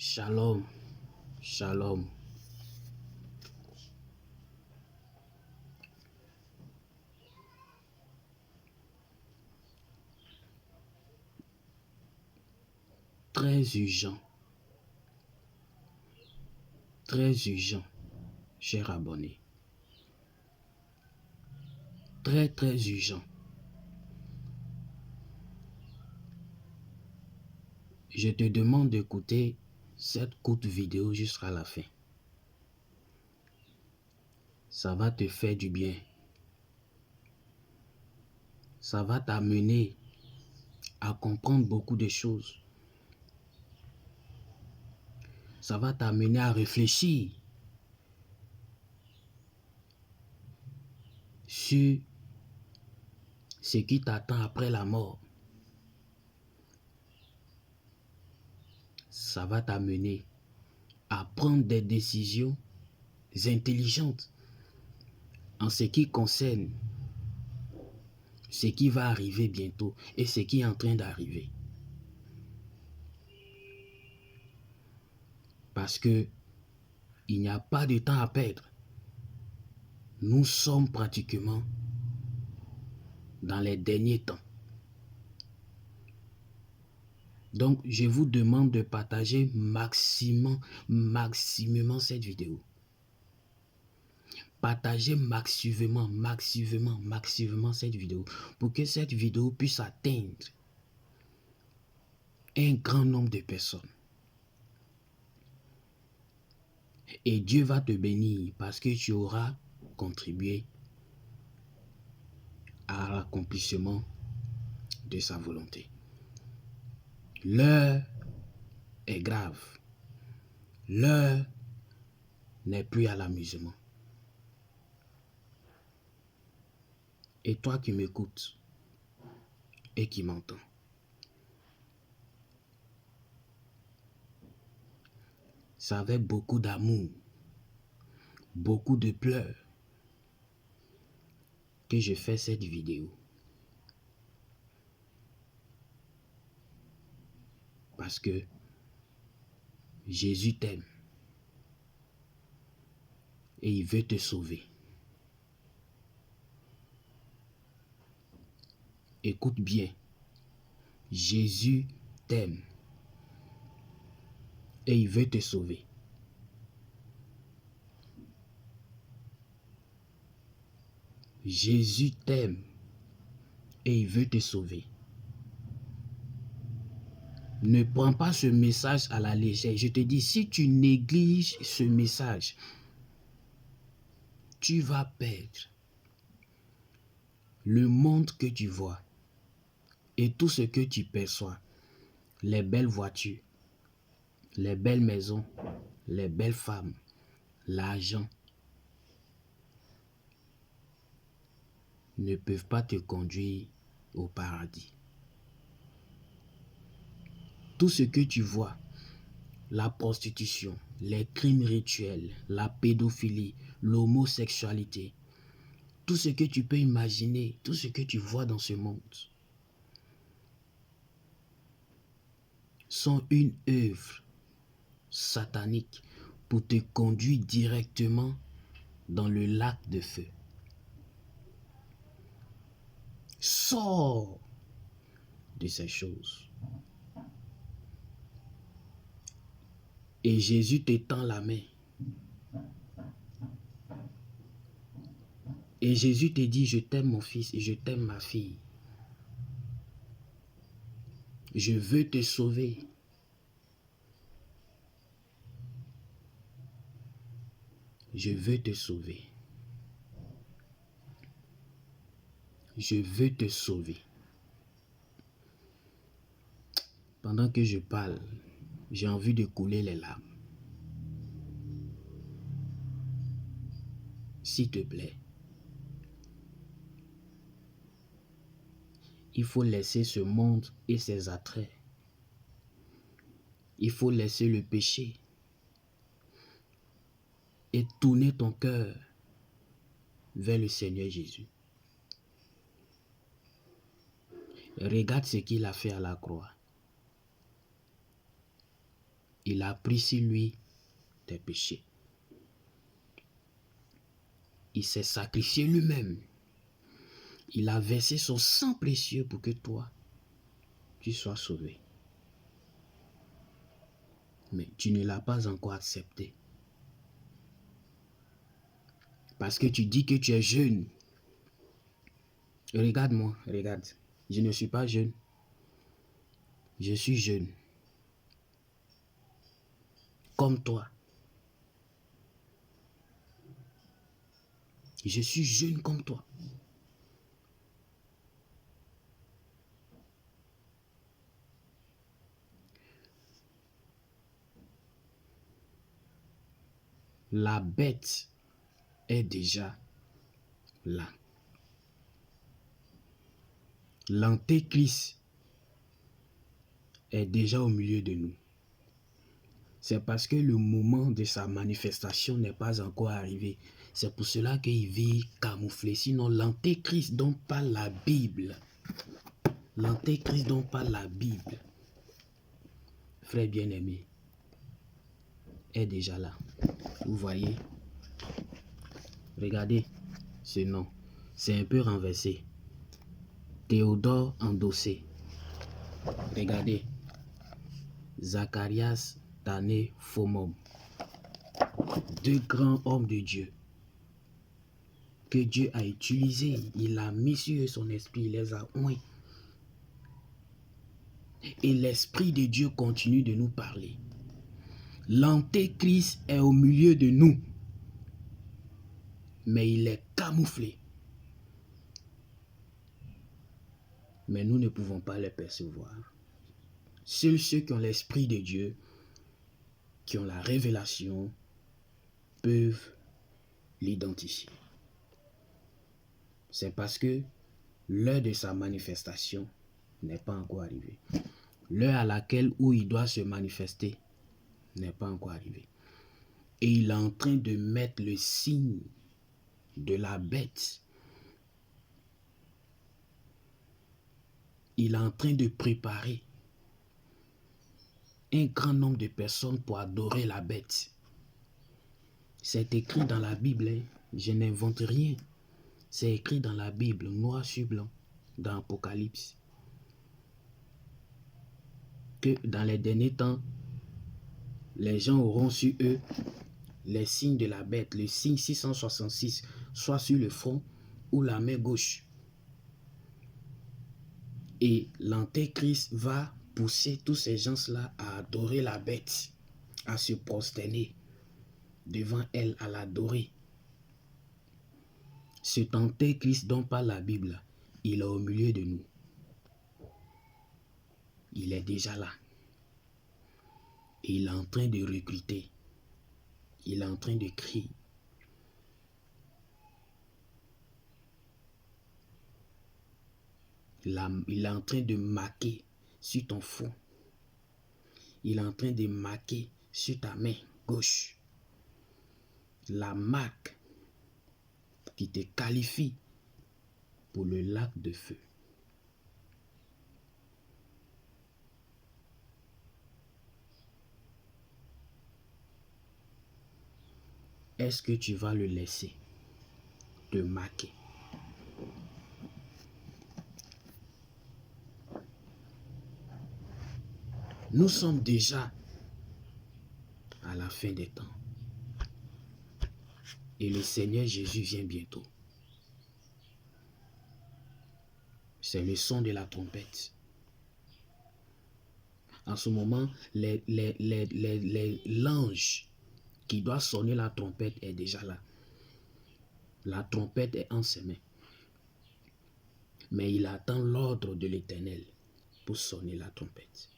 Shalom, shalom. Très urgent, cher abonné. Très urgent. Je te demande d'écouter cette courte vidéo jusqu'à la fin. Ça va te faire du bien. Ça va t'amener à comprendre beaucoup de choses. Ça va t'amener à réfléchir sur ce qui t'attend après la mort. Ça va t'amener à prendre des décisions intelligentes en ce qui concerne ce qui va arriver bientôt et ce qui est en train d'arriver. Parce que il n'y a pas de temps à perdre. Nous sommes pratiquement dans les derniers temps. Donc, je vous demande de partager maximum cette vidéo. Partagez maximum cette vidéo pour que cette vidéo puisse atteindre un grand nombre de personnes. Et Dieu va te bénir parce que tu auras contribué à l'accomplissement de sa volonté. L'heure est grave. L'heure n'est plus à l'amusement. Et toi qui m'écoutes et qui m'entends, c'est avec beaucoup d'amour, beaucoup de pleurs que je fais cette vidéo. Parce que Jésus t'aime et il veut te sauver. Écoute bien, Jésus t'aime et il veut te sauver. Jésus t'aime et il veut te sauver. Ne prends pas ce message à la légère. Je te dis, si tu négliges ce message, tu vas perdre le monde que tu vois et tout ce que tu perçois. Les belles voitures, les belles maisons, les belles femmes, l'argent ne peuvent pas te conduire au paradis. Tout ce que tu vois, la prostitution, les crimes rituels, la pédophilie, l'homosexualité, tout ce que tu peux imaginer, tout ce que tu vois dans ce monde, sont une œuvre satanique pour te conduire directement dans le lac de feu. Sors de ces choses. Et Jésus te tend la main. Et Jésus te dit, je t'aime mon fils et je t'aime ma fille. Je veux te sauver. Je veux te sauver. Je veux te sauver. Pendant que je parle, j'ai envie de couler les larmes. S'il te plaît, il faut laisser ce monde et ses attraits. Il faut laisser le péché et tourner ton cœur vers le Seigneur Jésus. Regarde ce qu'il a fait à la croix. Il a pris sur lui tes péchés. Il s'est sacrifié lui-même. Il a versé son sang précieux pour que toi, tu sois sauvé. Mais tu ne l'as pas encore accepté. Parce que tu dis que tu es jeune. Regarde-moi, regarde. Je ne suis pas jeune. Je suis jeune. Comme toi. Je suis jeune comme toi. La bête est déjà là. L'antéchrist est déjà au milieu de nous. C'est parce que le moment de sa manifestation n'est pas encore arrivé. C'est pour cela qu'il vit camouflé. Sinon, l'antéchrist dont parle la Bible, l'antéchrist dont parle la Bible, frère bien-aimé, est déjà là. Vous voyez? Regardez ce nom. C'est un peu renversé. Théodore endossé. Regardez. Zacharias Tané Fomom. Deux grands hommes de Dieu que Dieu a utilisés. Il a mis sur eux son esprit, il les a oints. Et l'esprit de Dieu continue de nous parler. L'antéchrist est au milieu de nous. Mais il est camouflé. Mais nous ne pouvons pas le percevoir. Seuls ceux qui ont l'esprit de Dieu, qui ont la révélation, peuvent l'identifier. C'est parce que l'heure de sa manifestation n'est pas encore arrivée. L'heure à laquelle où il doit se manifester n'est pas encore arrivée. Et il est en train de mettre le signe de la bête. Il est en train de préparer un grand nombre de personnes pour adorer la bête. C'est écrit dans la Bible, hein? Je n'invente rien. C'est écrit dans la Bible, noir sur blanc, dans Apocalypse, que dans les derniers temps, les gens auront sur eux les signes de la bête, le signe 666, soit sur le front ou la main gauche. Et l'antéchrist va pousser tous ces gens-là à adorer la bête, à se prosterner devant elle, à l'adorer. Cet antéchrist dont parle la Bible, il est au milieu de nous. Il est déjà là. Et il est en train de recruter. Il est en train de crier. Il est en train de marquer sur ton front. Il est en train de marquer sur ta main gauche. La marque qui te qualifie pour le lac de feu. Est-ce que tu vas le laisser te marquer? Nous sommes déjà à la fin des temps. Et le Seigneur Jésus vient bientôt. C'est le son de la trompette. En ce moment, l'ange qui doit sonner la trompette est déjà là. La trompette est en ses mains. Mais il attend l'ordre de l'Éternel pour sonner la trompette.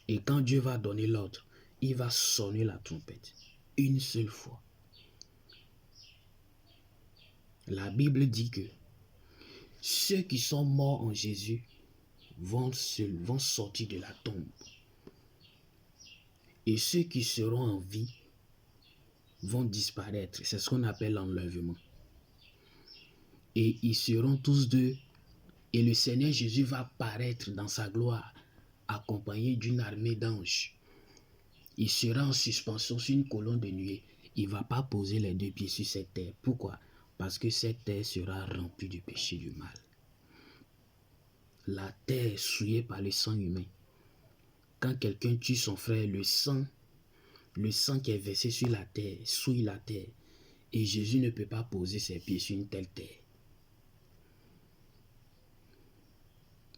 Et quand Dieu va donner l'ordre, il va sonner la trompette une seule fois. La Bible dit que ceux qui sont morts en Jésus vont sortir de la tombe. Et ceux qui seront en vie vont disparaître. C'est ce qu'on appelle l'enlèvement. Et ils seront tous deux. Et le Seigneur Jésus va paraître dans sa gloire accompagné d'une armée d'anges. Il sera en suspension sur une colonne de nuée. Il ne va pas poser les deux pieds sur cette terre. Pourquoi? Parce que cette terre sera remplie du péché du mal. La terre est souillée par le sang humain. Quand quelqu'un tue son frère, le sang qui est versé sur la terre souille la terre. Et Jésus ne peut pas poser ses pieds sur une telle terre.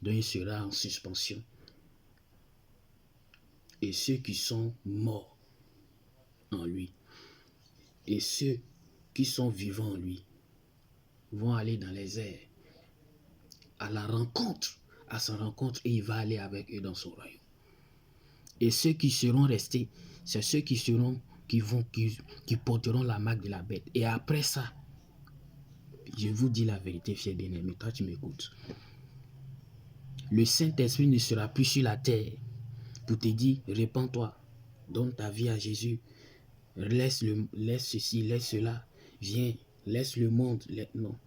Donc il sera en suspension. Et ceux qui sont morts en lui, et ceux qui sont vivants en lui, vont aller dans les airs à sa rencontre, et il va aller avec eux dans son royaume. Et ceux qui seront restés, c'est ceux qui porteront la marque de la bête. Et après ça, je vous dis la vérité, fier bien-aimé, toi tu m'écoutes. Le Saint-Esprit ne sera plus sur la terre pour te dire, répands-toi, donne ta vie à Jésus, laisse ceci, laisse cela, viens, laisse le monde. Non.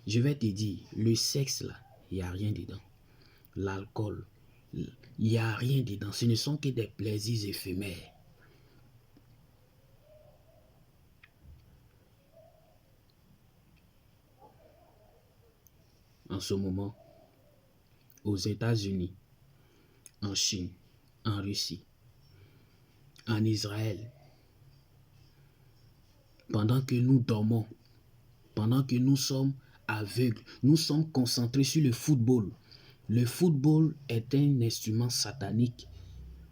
Je vais te dire, le sexe là, il n'y a rien dedans. L'alcool, il n'y a rien dedans. Ce ne sont que des plaisirs éphémères. En ce moment, aux États-Unis, en Chine, en Russie, en Israël, pendant que nous dormons, pendant que nous sommes aveugles, nous sommes concentrés sur le football. Le football est un instrument satanique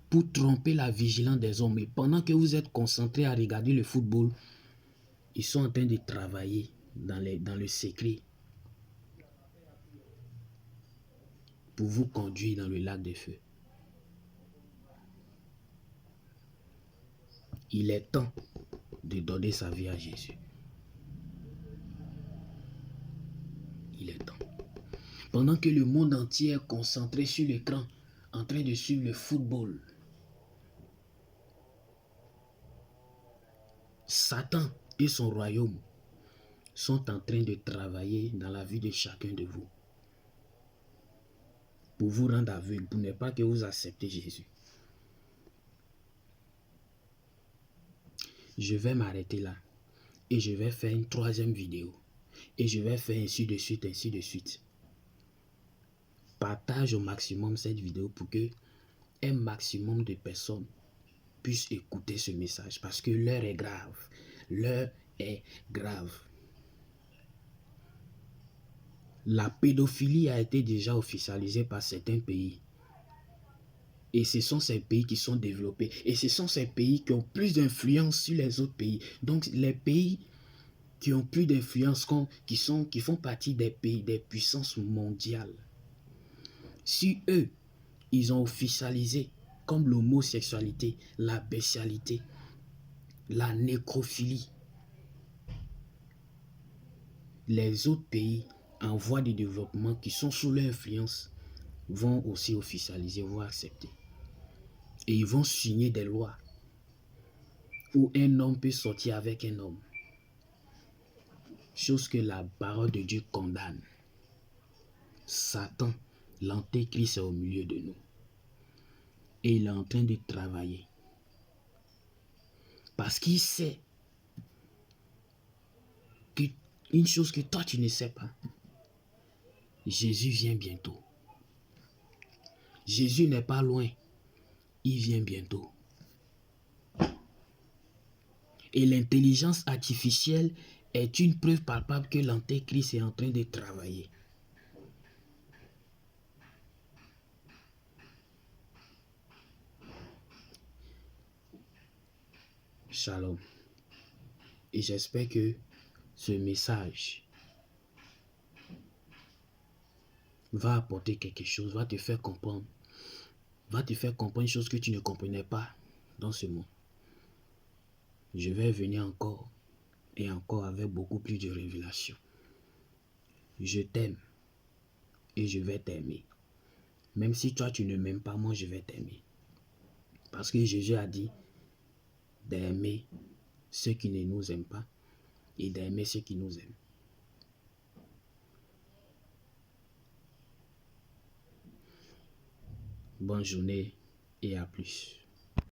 pour tromper la vigilance des hommes. Et pendant que vous êtes concentrés à regarder le football, ils sont en train de travailler dans le secret pour vous conduire dans le lac des feux. Il est temps de donner sa vie à Jésus. Il est temps. Pendant que le monde entier est concentré sur l'écran, en train de suivre le football, Satan et son royaume sont en train de travailler dans la vie de chacun de vous pour vous rendre aveugle, pour ne pas que vous acceptez Jésus. Je vais m'arrêter là et je vais faire une troisième vidéo et je vais faire ainsi de suite, ainsi de suite. Partage au maximum cette vidéo pour que un maximum de personnes puissent écouter ce message parce que l'heure est grave. L'heure est grave. La pédophilie a été déjà officialisée par certains pays. Et ce sont ces pays qui sont développés. Et ce sont ces pays qui ont plus d'influence sur les autres pays. Donc les pays qui ont plus d'influence, qui font partie des pays, des puissances mondiales. Si eux, ils ont officialisé comme l'homosexualité, la bestialité, la nécrophilie, les autres pays en voie de développement qui sont sous leur influence vont aussi officialiser, vont accepter. Et ils vont signer des lois où un homme peut sortir avec un homme. Chose que la parole de Dieu condamne. Satan, l'antéchrist est au milieu de nous. Et il est en train de travailler. Parce qu'il sait une chose que toi tu ne sais pas. Jésus vient bientôt. Jésus n'est pas loin. Il vient bientôt. Et l'intelligence artificielle est une preuve palpable que l'antéchrist est en train de travailler. Shalom. Et j'espère que ce message va apporter quelque chose, va te faire comprendre. Va te faire comprendre une chose que tu ne comprenais pas dans ce monde. Je vais venir encore et encore avec beaucoup plus de révélations. Je t'aime et je vais t'aimer. Même si toi tu ne m'aimes pas, moi je vais t'aimer. Parce que Jésus a dit d'aimer ceux qui ne nous aiment pas et d'aimer ceux qui nous aiment. bonne journée et à plus.